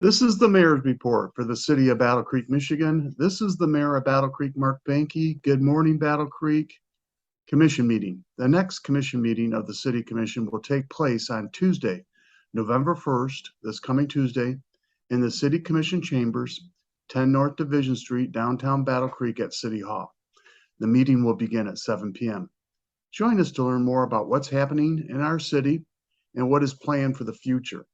This is the mayor's report for the city of Battle Creek, Michigan. This is the mayor of Battle Creek, Mark Behnke. Good morning, Battle Creek. Commission meeting. The next commission meeting of the city commission will take place on Tuesday, November 1st, this coming Tuesday, in the city commission chambers, 10 North Division Street, downtown Battle Creek at City Hall. The meeting will begin at 7 p.m. Join us to learn more about what's happening in our city and what is planned for the future.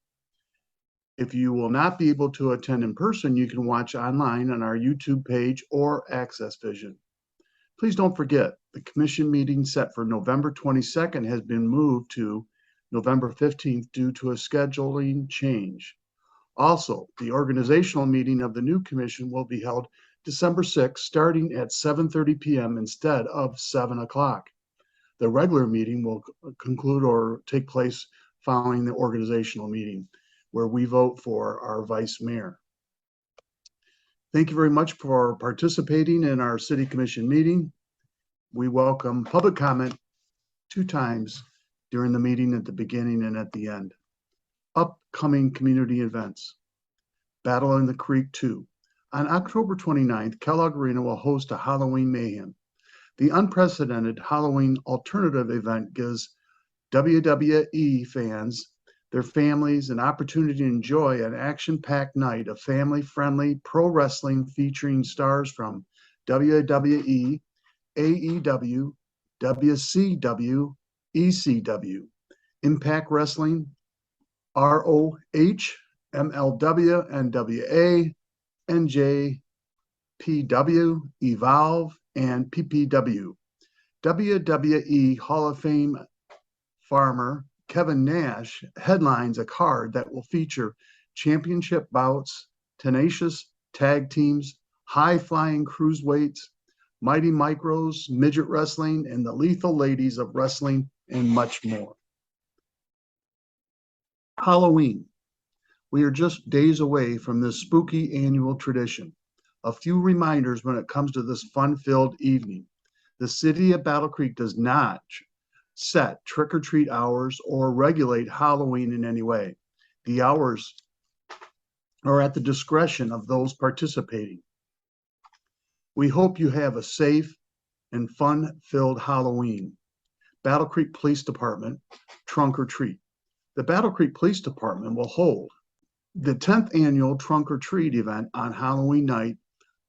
If you will not be able to attend in person, you can watch online on our YouTube page or Access Vision. Please don't forget, the commission meeting set for November 22nd has been moved to November 15th due to a scheduling change. Also, the organizational meeting of the new commission will be held December 6th, starting at 7:30 p.m. instead of 7 o'clock. The regular meeting will conclude or take place following the organizational meeting, where we vote for our vice mayor. Thank you very much for participating in our city commission meeting. We welcome public comment 2 times during the meeting, at the beginning and at the end. Upcoming community events. Battle in the Creek 2. On October 29th, Kellogg Arena will host a Halloween Mayhem. The unprecedented Halloween alternative event gives WWE fans, their families, an opportunity to enjoy an action-packed night of family-friendly pro wrestling featuring stars from WWE, AEW, WCW, ECW, Impact Wrestling, ROH, MLW, NWA, NJPW, Evolve, and PPW. WWE Hall of Fame farmer Kevin Nash headlines a card that will feature championship bouts, tenacious tag teams, high-flying cruiserweights, mighty micros, midget wrestling, and the lethal ladies of wrestling, and much more. Halloween. We are just days away from this spooky annual tradition. A few reminders when it comes to this fun-filled evening. The city of Battle Creek does not set trick-or-treat hours or regulate Halloween in any way. The hours are at the discretion of those participating. We hope you have a safe and fun-filled Halloween. Battle Creek Police Department, Trunk or Treat. The Battle Creek Police Department will hold the 10th annual Trunk or Treat event on Halloween night,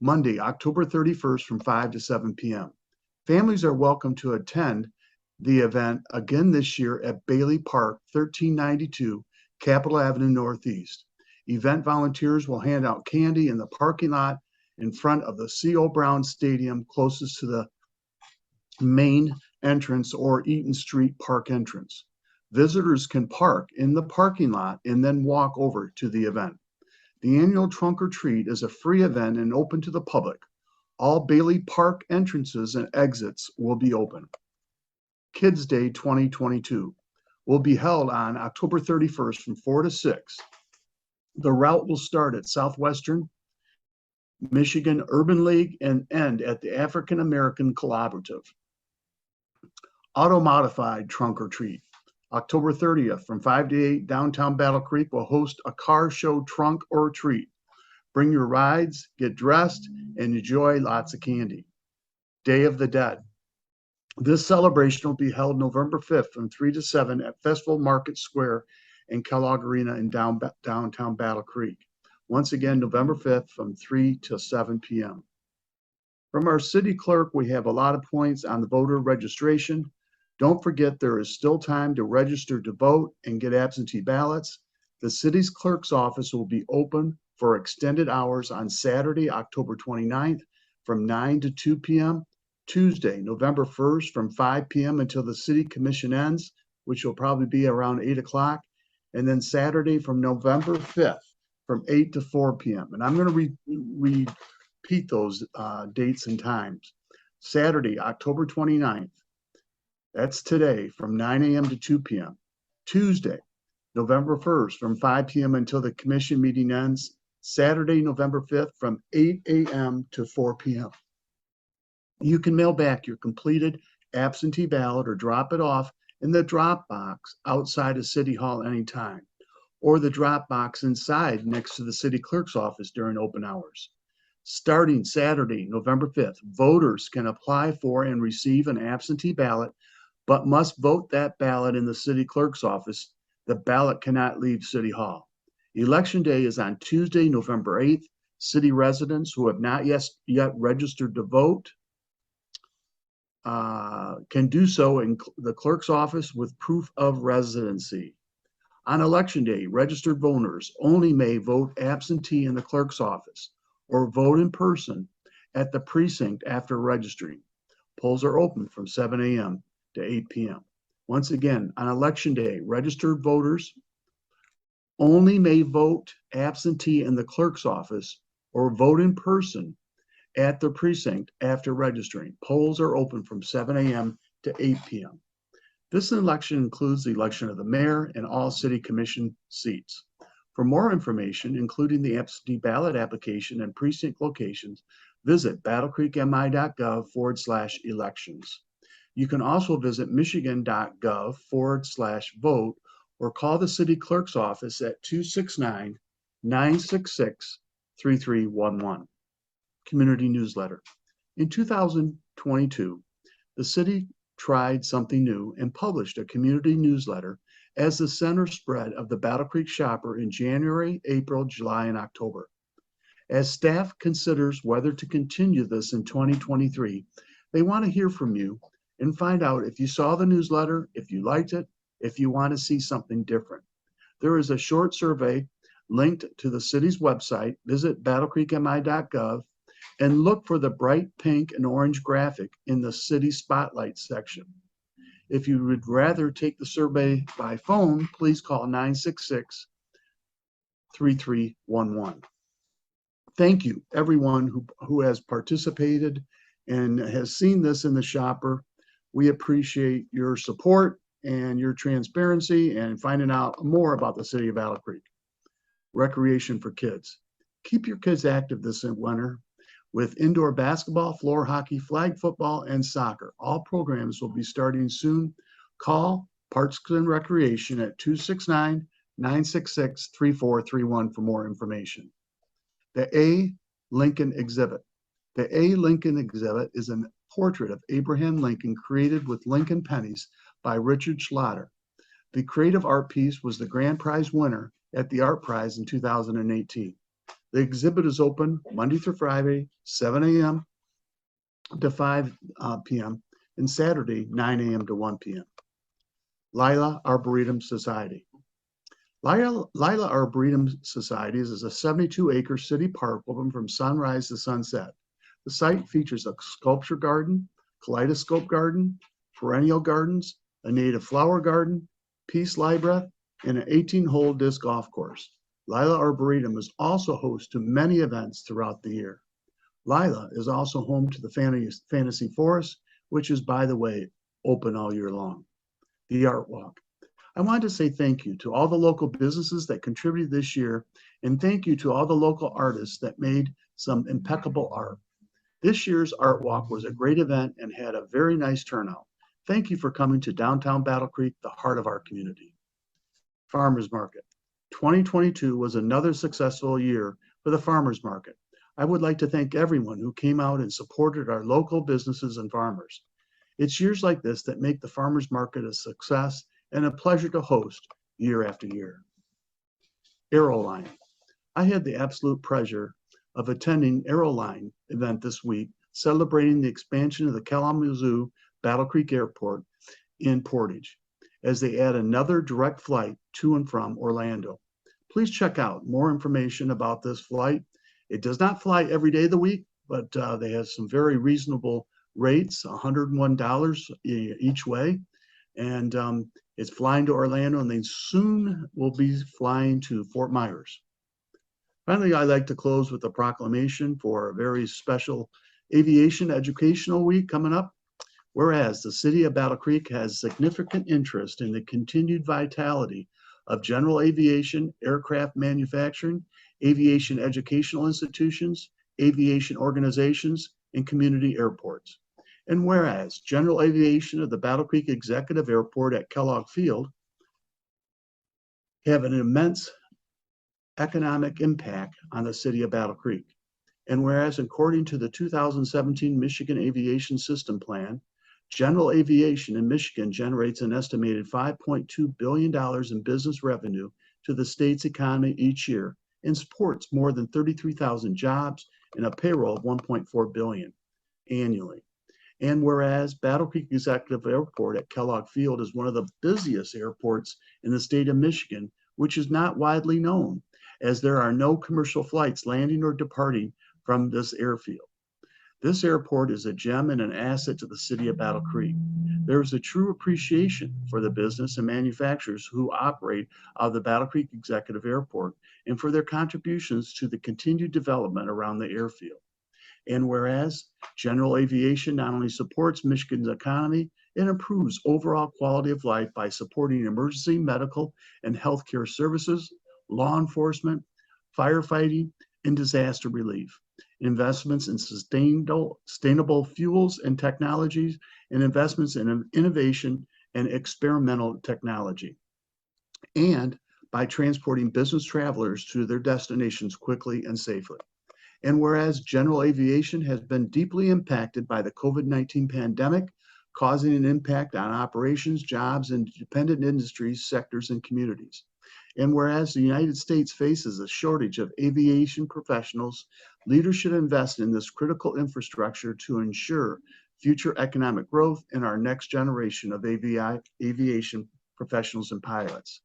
Monday, October 31st from 5 to 7 p.m. Families are welcome to attend the event again this year at Bailey Park, 1392 Capitol Avenue Northeast. Event volunteers will hand out candy in the parking lot in front of the C.O. Brown Stadium closest to the main entrance or Eaton Street Park entrance. Visitors can park in the parking lot and then walk over to the event. The annual Trunk or Treat is a free event and open to the public. All Bailey Park entrances and exits will be open. Kids Day 2022 will be held on October 31st from 4 to 6. The route will start at Southwestern Michigan Urban League and end at the African American Collaborative. AutoModified Trunk or Treat. October 30th from 5 to 8, downtown Battle Creek will host a car show trunk or treat. Bring your rides, get dressed, and enjoy lots of candy. Day of the Dead. This celebration will be held November 5th from 3 to 7 at Festival Market Square in Kellogg Arena in downtown Battle Creek. Once again, November 5th from 3 to 7 p.m. From our city clerk, we have a lot of points on the voter registration. Don't forget there is still time to register to vote and get absentee ballots. The city's clerk's office will be open for extended hours on Saturday, October 29th from 9 to 2 p.m., Tuesday, November 1st from 5 p.m. until the city commission ends, which will probably be around 8 o'clock, and then Saturday from November 5th from 8 to 4 p.m. And I'm going to repeat those dates and times. Saturday, October 29th, that's today, from 9 a.m. to 2 p.m. Tuesday, November 1st from 5 p.m. until the commission meeting ends. Saturday, November 5th from 8 a.m. to 4 p.m. You can mail back your completed absentee ballot or drop it off in the drop box outside of City Hall anytime. or the drop box inside next to the city clerk's office during open hours. Starting Saturday, November 5th, voters can apply for and receive an absentee ballot, but must vote that ballot in the city clerk's office. The ballot cannot leave City Hall. Election day is on Tuesday, November 8th. City residents who have not yet registered to vote can do so in the clerk's office with proof of residency. On election day, registered voters only may vote absentee in the clerk's office or vote in person at the precinct after registering. Polls are open from 7 a.m. to 8 p.m. Once again, on election day, registered voters only may vote absentee in the clerk's office or vote in person at the precinct after registering. Polls are open from 7 a.m. to 8 p.m. This election includes the election of the mayor and all city commission seats. For more information, including the absentee ballot application and precinct locations, visit battlecreekmi.gov/elections. You can also visit michigan.gov/vote or call the city clerk's office at 269-966-3311. Community newsletter. In 2022, the city tried something new and published a community newsletter as the center spread of the Battle Creek Shopper in January, April, July, and October. As staff considers whether to continue this in 2023, they want to hear from you and find out if you saw the newsletter, if you liked it, if you want to see something different. There is a short survey linked to the city's website. Visit battlecreekmi.gov and look for the bright pink and orange graphic in the city spotlight section. If you would rather take the survey by phone, please call 966-3311. Thank you, everyone who has participated and has seen this in the shopper. We appreciate your support and your transparency and finding out more about the city of Battle Creek. Recreation for kids. Keep your kids active this winter with indoor basketball, floor hockey, flag football, and soccer. All programs will be starting soon. Call Parks and Recreation at 269-966-3431 for more information. The A. Lincoln Exhibit. The A. Lincoln Exhibit is a portrait of Abraham Lincoln created with Lincoln pennies by Richard Schlatter. The creative art piece was the grand prize winner at the Art Prize in 2018. The exhibit is open Monday through Friday, 7 a.m. to 5 p.m. and Saturday, 9 a.m. to 1 p.m. Leila Arboretum Society. Leila Arboretum Society is a 72-acre city park open from sunrise to sunset. The site features a sculpture garden, kaleidoscope garden, perennial gardens, a native flower garden, peace library, and an 18-hole disc golf course. Leila Arboretum is also host to many events throughout the year. Leila is also home to the Fantasy Forest, which is, by the way, open all year long. The Art Walk. I want to say thank you to all the local businesses that contributed this year, and thank you to all the local artists that made some impeccable art. This year's Art Walk was a great event and had a very nice turnout. Thank you for coming to downtown Battle Creek, the heart of our community. Farmers Market. 2022 was another successful year for the farmers market. I would like to thank everyone who came out and supported our local businesses and farmers. It's years like this that make the farmers market a success and a pleasure to host year after year. Aeroline. I had the absolute pleasure of attending Aeroline event this week, celebrating the expansion of the Kalamazoo Battle Creek Airport in Portage, as they add another direct flight to and from Orlando. Please check out more information about this flight. It does not fly every day of the week, but they have some very reasonable rates, $101 each way. And it's flying to Orlando, and they soon will be flying to Fort Myers. Finally, I'd like to close with a proclamation for a very special aviation educational week coming up. Whereas the city of Battle Creek has significant interest in the continued vitality of general aviation, aircraft manufacturing, aviation educational institutions, aviation organizations, and community airports. And whereas general aviation of the Battle Creek Executive Airport at Kellogg Field have an immense economic impact on the city of Battle Creek. And whereas according to the 2017 Michigan Aviation System Plan, general aviation in Michigan generates an estimated $5.2 billion in business revenue to the state's economy each year and supports more than 33,000 jobs and a payroll of $1.4 billion annually. And whereas Battle Creek Executive Airport at Kellogg Field is one of the busiest airports in the state of Michigan, which is not widely known, as there are no commercial flights landing or departing from this airfield. This airport is a gem and an asset to the city of Battle Creek. There is a true appreciation for the business and manufacturers who operate out of the Battle Creek Executive Airport and for their contributions to the continued development around the airfield. And whereas general aviation not only supports Michigan's economy, it improves overall quality of life by supporting emergency medical and healthcare services, law enforcement, firefighting, and disaster relief. Investments in sustainable fuels and technologies, and investments in innovation and experimental technology. And by transporting business travelers to their destinations quickly and safely. And whereas general aviation has been deeply impacted by the COVID-19 pandemic, causing an impact on operations, jobs, and dependent industries, sectors, and communities. And whereas the United States faces a shortage of aviation professionals, leaders should invest in this critical infrastructure to ensure future economic growth in our next generation of aviation professionals and pilots.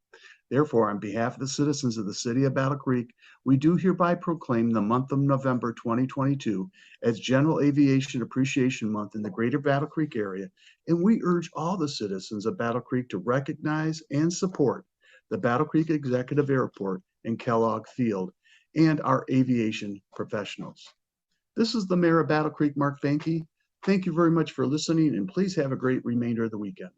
Therefore, on behalf of the citizens of the city of Battle Creek, we do hereby proclaim the month of November 2022 as General Aviation Appreciation Month in the greater Battle Creek area, and we urge all the citizens of Battle Creek to recognize and support the Battle Creek Executive Airport and Kellogg Field and our aviation professionals. This is the Mayor of Battle Creek, Mark Behnke. Thank you very much for listening, and please have a great remainder of the weekend.